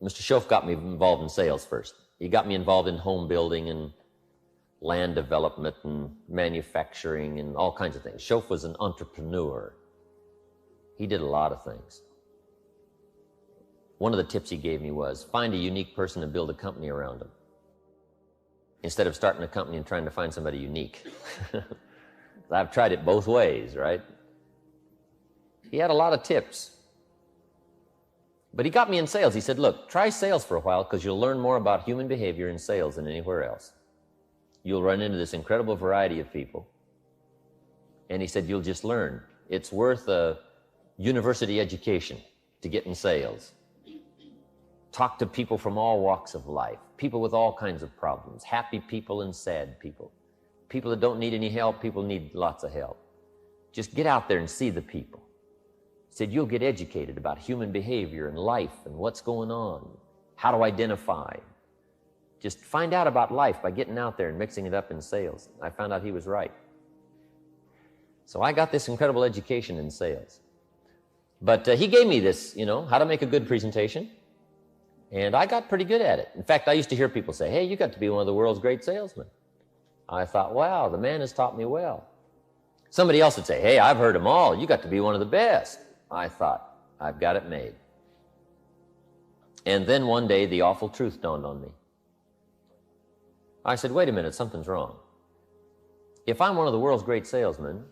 Mr. Schoaf got me involved in sales first. He got me involved in home building and land development and manufacturing and all kinds of things. Schoaf was an entrepreneur. He did a lot of things. One of the tips he gave me was find a unique person and build a company around them, instead of starting a company and trying to find somebody unique. I've tried it both ways, right? He had a lot of tips. But he got me in sales. He said, look, try sales for a while because you'll learn more about human behavior in sales than anywhere else. You'll run into this incredible variety of people. And he said, you'll just learn. It's worth a university education to get in sales. Talk to people from all walks of life, people with all kinds of problems, happy people and sad people, people that don't need any help, people need lots of help. Just get out there and see the people. He said, you'll get educated about human behavior and life and what's going on, how to identify. Just find out about life by getting out there and mixing it up in sales. I found out he was right. So I got this incredible education in sales. But he gave me this, how to make a good presentation. And I got pretty good at it. In fact, I used to hear people say, hey, you got to be one of the world's great salesmen. I thought, wow, the man has taught me well. Somebody else would say, hey, I've heard them all. You got to be one of the best. I thought, I've got it made. And then one day, the awful truth dawned on me. I said, wait a minute, something's wrong. If I'm one of the world's great salesmen,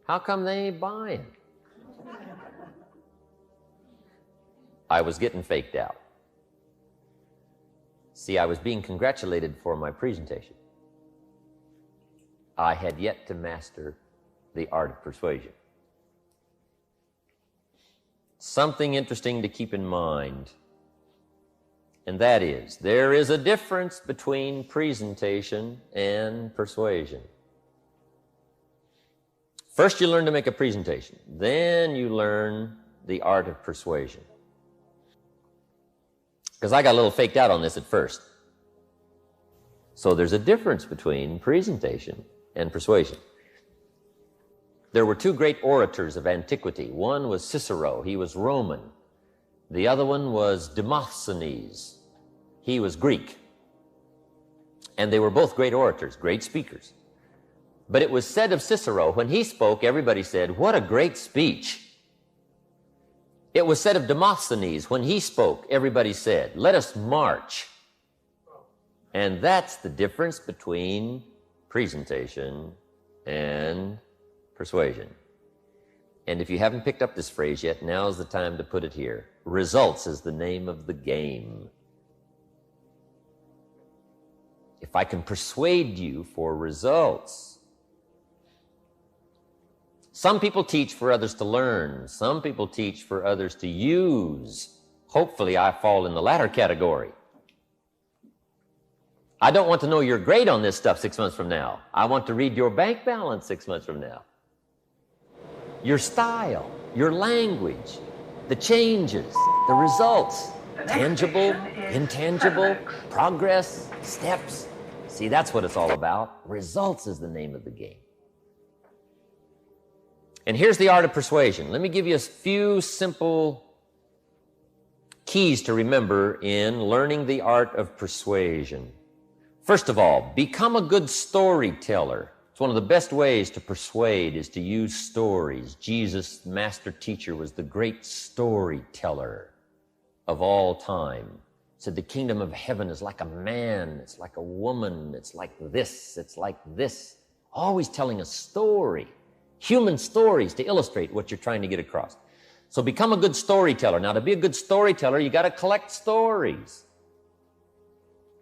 how come they ain't buying? I was getting faked out. See, I was being congratulated for my presentation. I had yet to master the art of persuasion. Something interesting to keep in mind, and that is, there is a difference between presentation and persuasion. First, you learn to make a presentation. Then you learn the art of persuasion. Because I got a little faked out on this at first. So there's a difference between presentation and persuasion. There were two great orators of antiquity. One was Cicero. He was Roman. The other one was Demosthenes. He was Greek. And they were both great orators, great speakers. But it was said of Cicero, when he spoke, everybody said, what a great speech. It was said of Demosthenes, when he spoke, everybody said, let us march. And that's the difference between presentation and persuasion. And if you haven't picked up this phrase yet, now's the time to put it here. Results is the name of the game. If I can persuade you for results. Some people teach for others to learn. Some people teach for others to use. Hopefully, I fall in the latter category. I don't want to know you're great on this stuff 6 months from now. I want to read your bank balance 6 months from now. Your style, your language, the changes, the results, tangible, intangible, progress, steps. See, that's what it's all about. Results is the name of the game. And here's the art of persuasion. Let me give you a few simple keys to remember in learning the art of persuasion. First of all, become a good storyteller. It's one of the best ways to persuade is to use stories. Jesus, master teacher, was the great storyteller of all time. He said the kingdom of heaven is like a man, it's like a woman, it's like this, it's like this. Always telling a story. Human stories to illustrate what you're trying to get across. So become a good storyteller. Now, to be a good storyteller, you got to collect stories.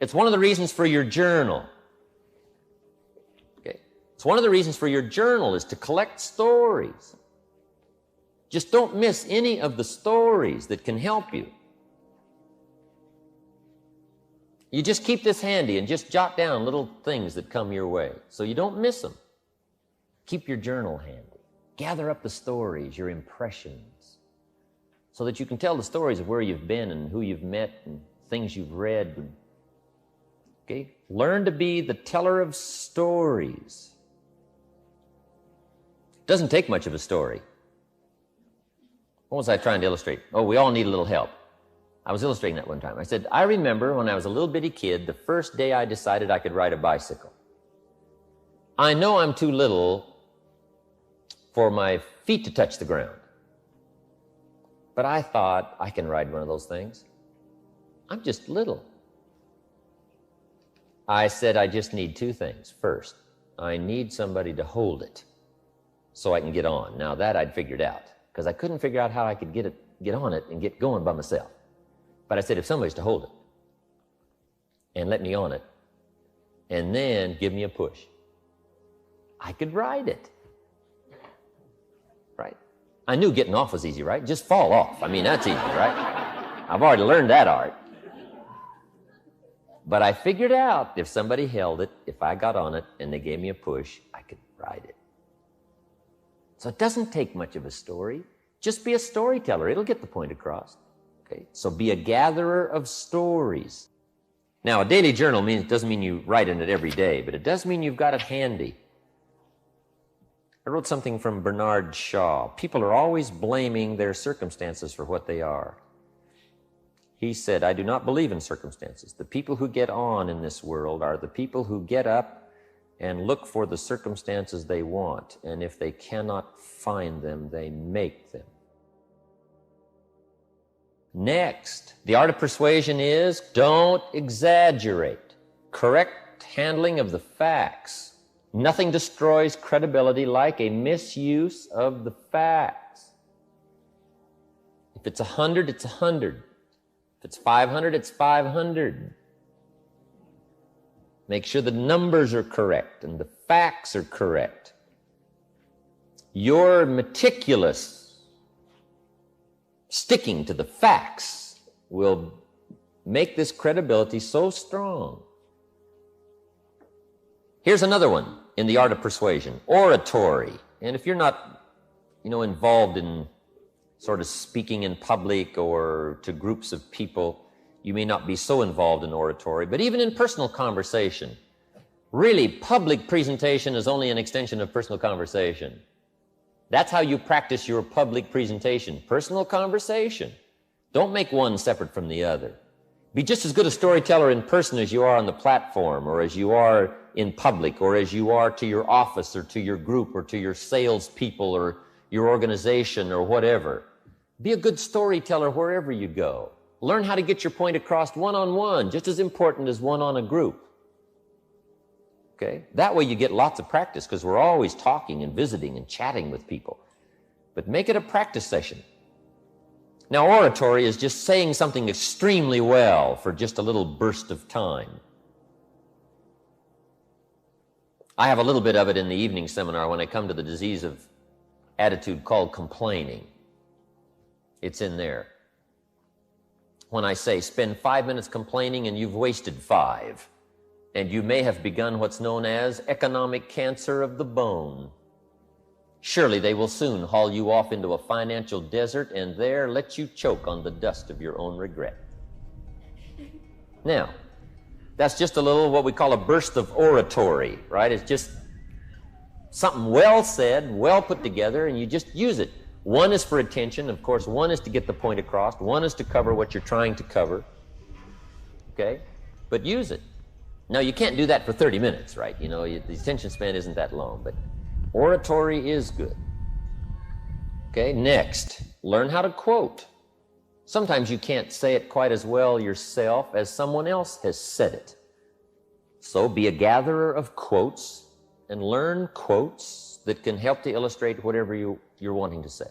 It's one of the reasons for your journal. Okay? It's one of the reasons for your journal is to collect stories. Just don't miss any of the stories that can help you. You just keep this handy and just jot down little things that come your way so you don't miss them. Keep your journal handy. Gather up the stories, your impressions, so that you can tell the stories of where you've been and who you've met and things you've read. Okay? Learn to be the teller of stories. It doesn't take much of a story. What was I trying to illustrate? Oh, we all need a little help. I was illustrating that one time. I said, I remember when I was a little bitty kid, the first day I decided I could ride a bicycle. I know I'm too little for my feet to touch the ground, but I thought I can ride one of those things. I'm just little. I said, I just need two things. First, I need somebody to hold it so I can get on. Now that I'd figured out, because I couldn't figure out how I could get on it and get going by myself. But I said, if somebody's to hold it and let me on it and then give me a push, I could ride it, right? I knew getting off was easy, right? Just fall off. I mean, that's easy, right? I've already learned that art. But I figured out if somebody held it, if I got on it and they gave me a push, I could ride it. So it doesn't take much of a story. Just be a storyteller. It'll get the point across. Okay? So be a gatherer of stories. Now, a daily journal doesn't mean you write in it every day, but it does mean you've got it handy. I wrote something from Bernard Shaw. People are always blaming their circumstances for what they are. He said, I do not believe in circumstances. The people who get on in this world are the people who get up and look for the circumstances they want, and if they cannot find them, they make them. Next, the art of persuasion is don't exaggerate. Correct handling of the facts. Nothing destroys credibility like a misuse of the facts. If it's 100, it's 100. If it's 500, it's 500. Make sure the numbers are correct and the facts are correct. Your meticulous sticking to the facts will make this credibility so strong. Here's another one in the art of persuasion, oratory. And if you're not, involved in sort of speaking in public or to groups of people, you may not be so involved in oratory, but even in personal conversation, really public presentation is only an extension of personal conversation. That's how you practice your public presentation, personal conversation. Don't make one separate from the other. Be just as good a storyteller in person as you are on the platform, or as you are in public, or as you are to your office or to your group or to your salespeople or your organization or whatever. Be a good storyteller wherever you go. Learn how to get your point across one-on-one, just as important as one on a group. Okay? That way you get lots of practice, because we're always talking and visiting and chatting with people. But make it a practice session. Now, oratory is just saying something extremely well for just a little burst of time. I have a little bit of it in the evening seminar when I come to the disease of attitude called complaining. It's in there. When I say spend 5 minutes complaining and you've wasted 5, and you may have begun what's known as economic cancer of the bone. Surely they will soon haul you off into a financial desert and there let you choke on the dust of your own regret. Now, that's just a little what we call a burst of oratory, right? It's just something well said, well put together, and you just use it. One is for attention, of course. One is to get the point across. One is to cover what you're trying to cover. Okay? But use it. Now, you can't do that for 30 minutes, right? The attention span isn't that long, but oratory is good. Okay? Next, learn how to quote. Sometimes you can't say it quite as well yourself as someone else has said it. So be a gatherer of quotes and learn quotes that can help to illustrate whatever you're wanting to say.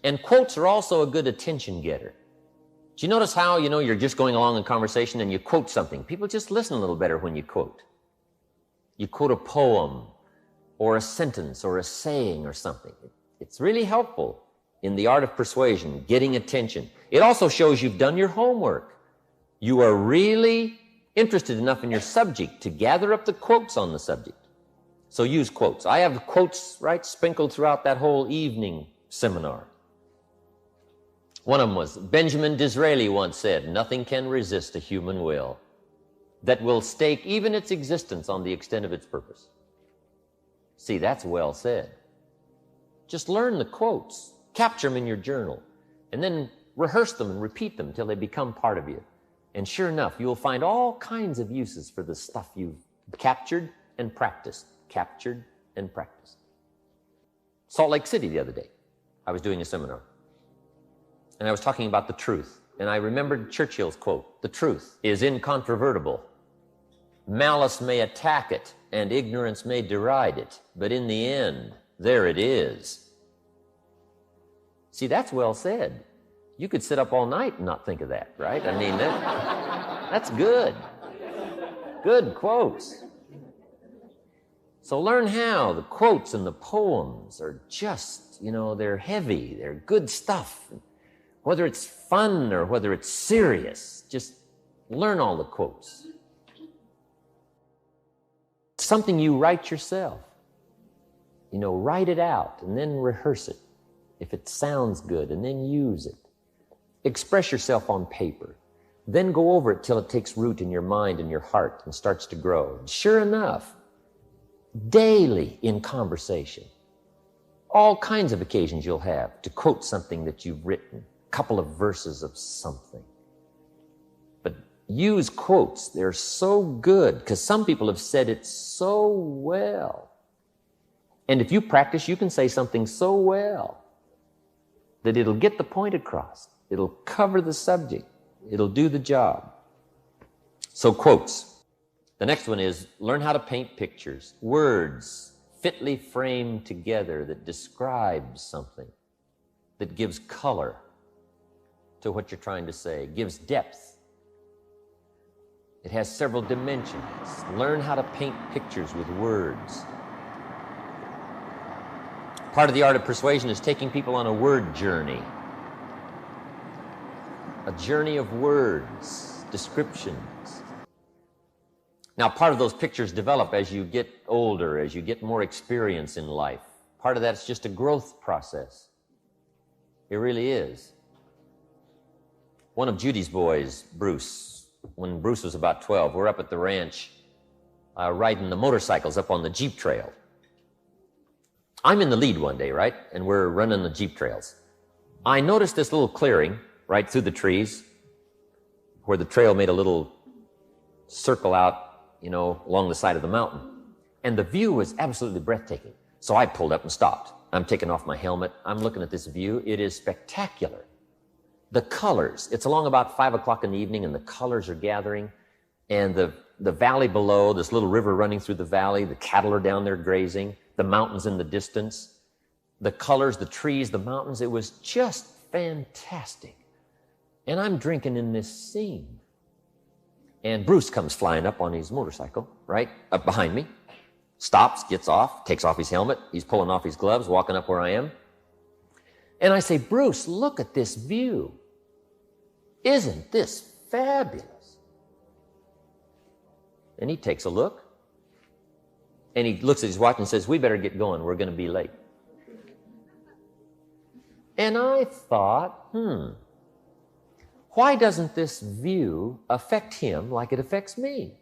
And quotes are also a good attention getter. Do you notice how, you're just going along in conversation and you quote something? People just listen a little better when you quote. You quote a poem or a sentence or a saying or something. It's really helpful in the art of persuasion, getting attention. It also shows you've done your homework. You are really interested enough in your subject to gather up the quotes on the subject. So use quotes. I have quotes, right, sprinkled throughout that whole evening seminar. One of them was, Benjamin Disraeli once said, nothing can resist a human will that will stake even its existence on the extent of its purpose. See, that's well said. Just learn the quotes, capture them in your journal, and then Rehearse them and repeat them until they become part of you. And sure enough, you'll find all kinds of uses for the stuff you've captured and practiced. Captured and practiced. Salt Lake City the other day, I was doing a seminar. And I was talking about the truth. And I remembered Churchill's quote, "The truth is incontrovertible. Malice may attack it, and ignorance may deride it, but in the end, there it is." See, that's well said. You could sit up all night and not think of that, right? I mean, that's good. Good quotes. So learn how. The quotes and the poems are just, they're heavy. They're good stuff. Whether it's fun or whether it's serious, just learn all the quotes. Something you write yourself. Write it out and then rehearse it. If it sounds good, and then use it. Express yourself on paper. Then go over it till it takes root in your mind and your heart and starts to grow. And sure enough, daily in conversation, all kinds of occasions you'll have to quote something that you've written, a couple of verses of something. But use quotes. They're so good because some people have said it so well. And if you practice, you can say something so well that it'll get the point across. It'll cover the subject. It'll do the job. So quotes. The next one is learn how to paint pictures. Words fitly framed together that describes something, that gives color to what you're trying to say, gives depth. It has several dimensions. Learn how to paint pictures with words. Part of the art of persuasion is taking people on a word journey. A journey of words, descriptions. Now, part of those pictures develop as you get older, as you get more experience in life. Part of that's just a growth process. It really is. One of Judy's boys, Bruce, when Bruce was about 12, we're up at the ranch riding the motorcycles up on the Jeep trail. I'm in the lead one day, right? And we're running the Jeep trails. I noticed this little clearing right through the trees where the trail made a little circle out, along the side of the mountain. And the view was absolutely breathtaking. So I pulled up and stopped. I'm taking off my helmet. I'm looking at this view. It is spectacular. The colors, it's along about 5 o'clock in the evening and the colors are gathering. And the valley below, this little river running through the valley, the cattle are down there grazing, the mountains in the distance, the colors, the trees, the mountains, it was just fantastic. And I'm drinking in this scene. And Bruce comes flying up on his motorcycle, right, up behind me, stops, gets off, takes off his helmet, he's pulling off his gloves, walking up where I am. And I say, "Bruce, look at this view. Isn't this fabulous?" And he takes a look, and he looks at his watch and says, "We better get going, we're going to be late." And I thought, why doesn't this view affect him like it affects me?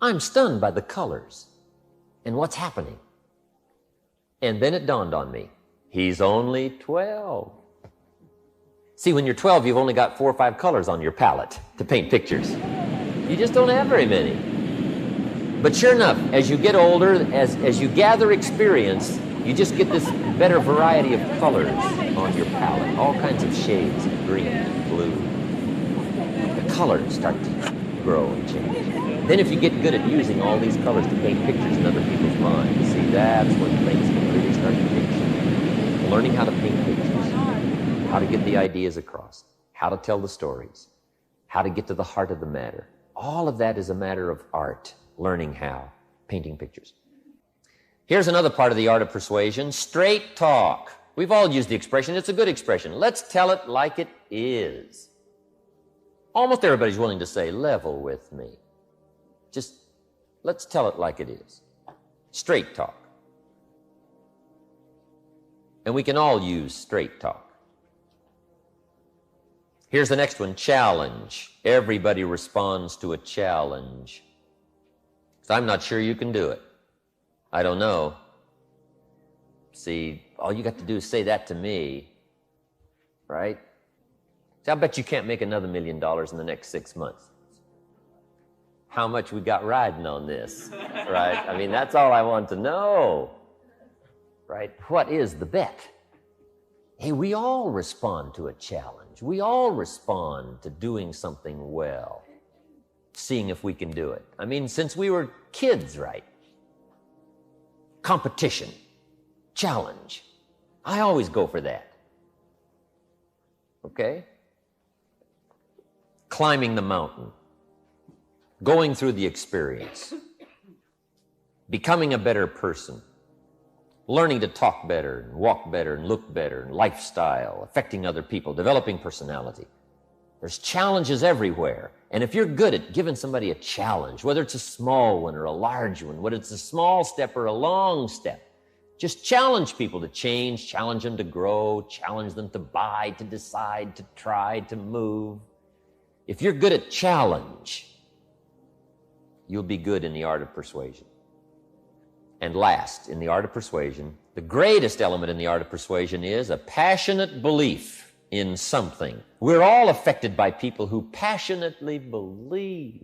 I'm stunned by the colors and what's happening. And then it dawned on me, he's only 12. See, when you're 12, you've only got 4 or 5 colors on your palette to paint pictures. You just don't have very many. But sure enough, as you get older, as you gather experience, you just get this better variety of colors on your palette, all kinds of shades of green and blue. The colors start to grow and change. Then if you get good at using all these colors to paint pictures in other people's minds, see, that's when things can really start to take shape. Learning how to paint pictures, how to get the ideas across, how to tell the stories, how to get to the heart of the matter. All of that is a matter of art, learning how, painting pictures. Here's another part of the art of persuasion, straight talk. We've all used the expression. It's a good expression. Let's tell it like it is. Almost everybody's willing to say, level with me. Just let's tell it like it is. Straight talk. And we can all use straight talk. Here's the next one, challenge. Everybody responds to a challenge. So I'm not sure you can do it. I don't know. See, all you got to do is say that to me, right? See, I bet you can't make another $1 million in the next 6 months. How much we got riding on this, right? I mean, that's all I want to know, right? What is the bet? Hey, we all respond to a challenge. We all respond to doing something well, seeing if we can do it. I mean, since we were kids, right? Competition, challenge. I always go for that. Okay? Climbing the mountain, going through the experience, becoming a better person, learning to talk better and walk better and look better, and lifestyle, affecting other people, developing personality. There's challenges everywhere. And if you're good at giving somebody a challenge, whether it's a small one or a large one, whether it's a small step or a long step, just challenge people to change, challenge them to grow, challenge them to buy, to decide, to try, to move. If you're good at challenge, you'll be good in the art of persuasion. And last, in the art of persuasion, the greatest element in the art of persuasion is a passionate belief in something. We're all affected by people who passionately believe.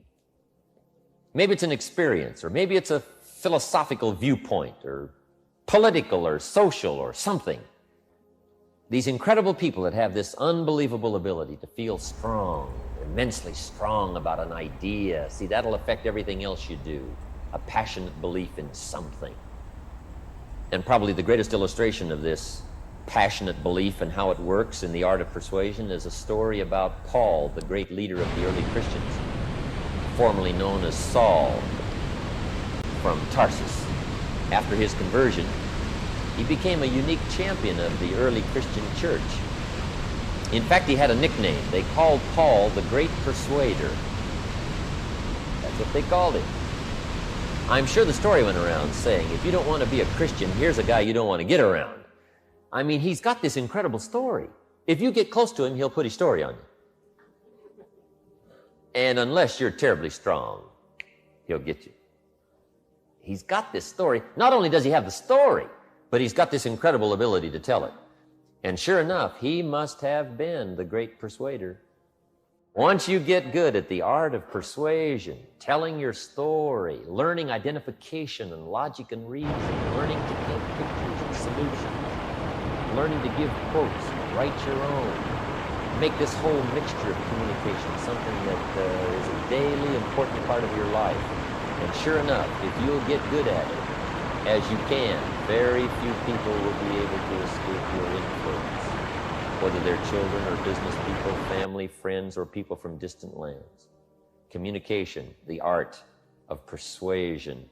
Maybe it's an experience, or maybe it's a philosophical viewpoint, or political, or social, or something. These incredible people that have this unbelievable ability to feel strong, immensely strong about an idea. See, that'll affect everything else you do. A passionate belief in something. And probably the greatest illustration of this passionate belief and how it works in the art of persuasion is a story about Paul, the great leader of the early Christians, formerly known as Saul from Tarsus. After his conversion, he became a unique champion of the early Christian church. In fact, he had a nickname. They called Paul the Great Persuader. That's what they called him. I'm sure the story went around saying, if you don't want to be a Christian, here's a guy you don't want to get around. I mean, he's got this incredible story. If you get close to him, he'll put his story on you. And unless you're terribly strong, he'll get you. He's got this story. Not only does he have the story, but he's got this incredible ability to tell it. And sure enough, he must have been the great persuader. Once you get good at the art of persuasion, telling your story, learning identification and logic and reason, learning to paint pictures and solutions, learning to give quotes, write your own, make this whole mixture of communication something that is a daily important part of your life. And sure enough, if you'll get good at it, as you can, very few people will be able to escape your influence. Whether they're children or business people, family, friends, or people from distant lands. Communication, the art of persuasion,